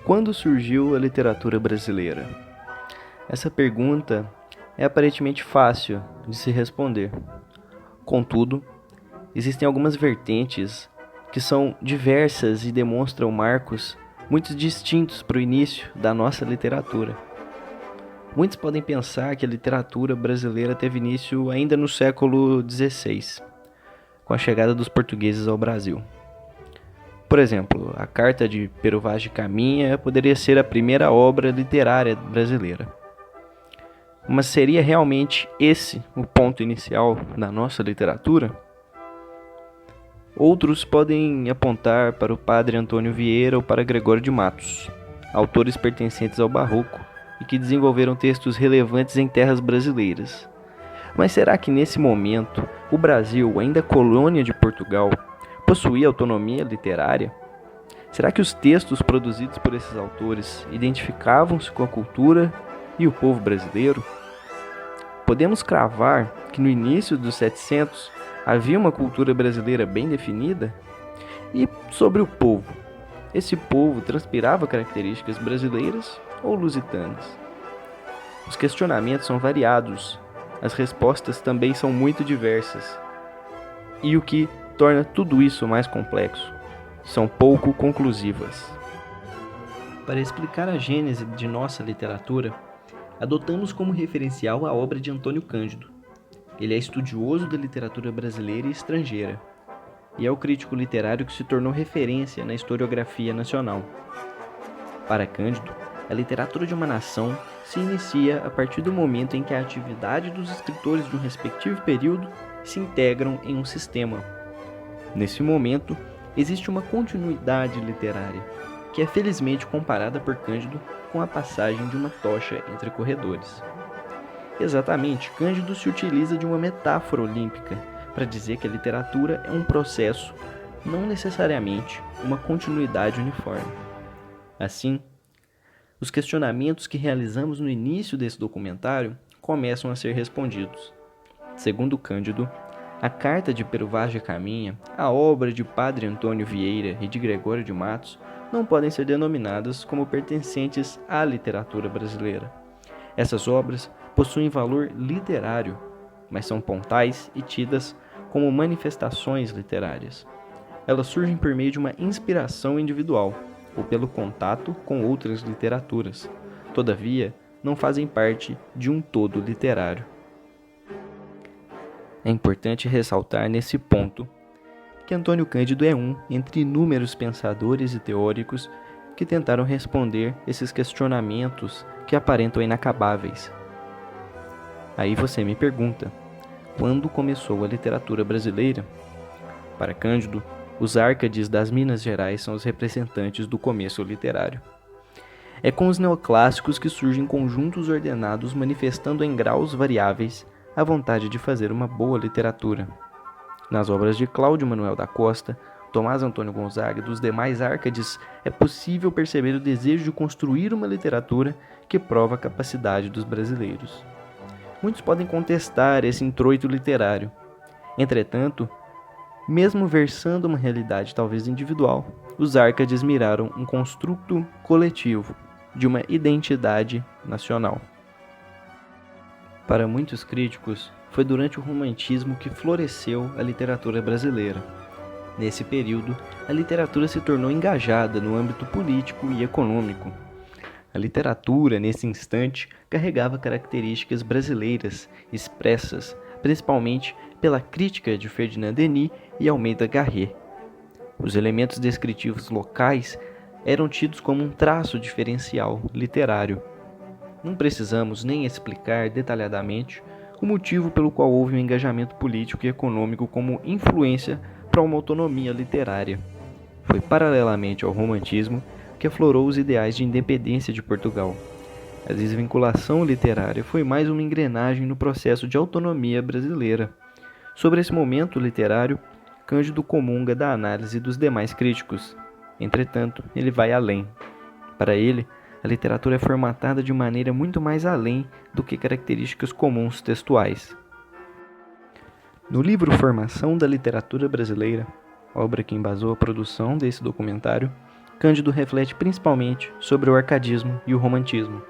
Quando surgiu a literatura brasileira? Essa pergunta é aparentemente fácil de se responder. Contudo, existem algumas vertentes que são diversas e demonstram marcos muito distintos para o início da nossa literatura. Muitos podem pensar que a literatura brasileira teve início ainda no século XVI, com a chegada dos portugueses ao Brasil. Por exemplo, a Carta de Pero Vaz de Caminha poderia ser a primeira obra literária brasileira. Mas seria realmente esse o ponto inicial da nossa literatura? Outros podem apontar para o padre Antônio Vieira ou para Gregório de Matos, autores pertencentes ao Barroco e que desenvolveram textos relevantes em terras brasileiras. Mas será que nesse momento o Brasil, ainda colônia de Portugal, possuía autonomia literária? Será que os textos produzidos por esses autores identificavam-se com a cultura e o povo brasileiro? Podemos cravar que no início dos 700 havia uma cultura brasileira bem definida? E sobre o povo? Esse povo transpirava características brasileiras ou lusitanas? Os questionamentos são variados, as respostas também são muito diversas. E o que torna tudo isso mais complexo? São pouco conclusivas. Para explicar a gênese de nossa literatura, adotamos como referencial a obra de Antônio Cândido. Ele é estudioso da literatura brasileira e estrangeira, e é o crítico literário que se tornou referência na historiografia nacional. Para Cândido, a literatura de uma nação se inicia a partir do momento em que a atividade dos escritores de um respectivo período se integram em um sistema. Nesse momento, existe uma continuidade literária, que é felizmente comparada por Cândido com a passagem de uma tocha entre corredores. Exatamente, Cândido se utiliza de uma metáfora olímpica para dizer que a literatura é um processo, não necessariamente uma continuidade uniforme. Assim, os questionamentos que realizamos no início desse documentário começam a ser respondidos. Segundo Cândido, a Carta de Pero Vaz de Caminha, a obra de Padre Antônio Vieira e de Gregório de Matos não podem ser denominadas como pertencentes à literatura brasileira. Essas obras possuem valor literário, mas são pontais e tidas como manifestações literárias. Elas surgem por meio de uma inspiração individual ou pelo contato com outras literaturas. Todavia, não fazem parte de um todo literário. É importante ressaltar nesse ponto que Antônio Cândido é um entre inúmeros pensadores e teóricos que tentaram responder esses questionamentos que aparentam inacabáveis. Aí você me pergunta, quando começou a literatura brasileira? Para Cândido, os Árcades das Minas Gerais são os representantes do começo literário. É com os neoclássicos que surgem conjuntos ordenados manifestando em graus variáveis a vontade de fazer uma boa literatura. Nas obras de Cláudio Manuel da Costa, Tomás Antônio Gonzaga e dos demais Árcades, é possível perceber o desejo de construir uma literatura que prova a capacidade dos brasileiros. Muitos podem contestar esse introito literário. Entretanto, mesmo versando uma realidade talvez individual, os Árcades miraram um construto coletivo de uma identidade nacional. Para muitos críticos, foi durante o Romantismo que floresceu a literatura brasileira. Nesse período, a literatura se tornou engajada no âmbito político e econômico. A literatura, nesse instante, carregava características brasileiras, expressas principalmente pela crítica de Ferdinand Denis e Almeida Garrett. Os elementos descritivos locais eram tidos como um traço diferencial literário. Não precisamos nem explicar detalhadamente o motivo pelo qual houve um engajamento político e econômico como influência para uma autonomia literária. Foi paralelamente ao romantismo que aflorou os ideais de independência de Portugal. A desvinculação literária foi mais uma engrenagem no processo de autonomia brasileira. Sobre esse momento literário, Cândido comunga da análise dos demais críticos. Entretanto, ele vai além. Para ele, a literatura é formatada de maneira muito mais além do que características comuns textuais. No livro Formação da Literatura Brasileira, obra que embasou a produção desse documentário, Cândido reflete principalmente sobre o arcadismo e o romantismo.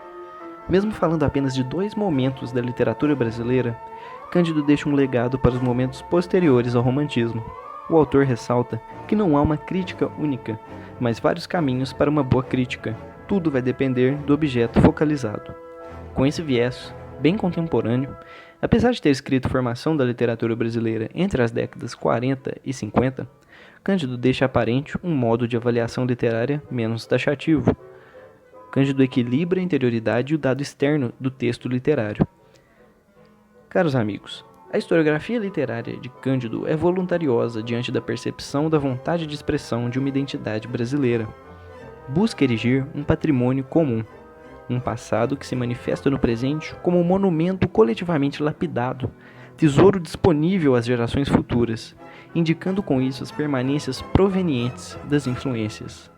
Mesmo falando apenas de 2 momentos da literatura brasileira, Cândido deixa um legado para os momentos posteriores ao romantismo. O autor ressalta que não há uma crítica única, mas vários caminhos para uma boa crítica. Tudo vai depender do objeto focalizado. Com esse viés, bem contemporâneo, apesar de ter escrito Formação da Literatura Brasileira entre as décadas 40 e 50, Cândido deixa aparente um modo de avaliação literária menos taxativo. Cândido equilibra a interioridade e o dado externo do texto literário. Caros amigos, a historiografia literária de Cândido é voluntariosa diante da percepção da vontade de expressão de uma identidade brasileira. Busca erigir um patrimônio comum, um passado que se manifesta no presente como um monumento coletivamente lapidado, tesouro disponível às gerações futuras, indicando com isso as permanências provenientes das influências.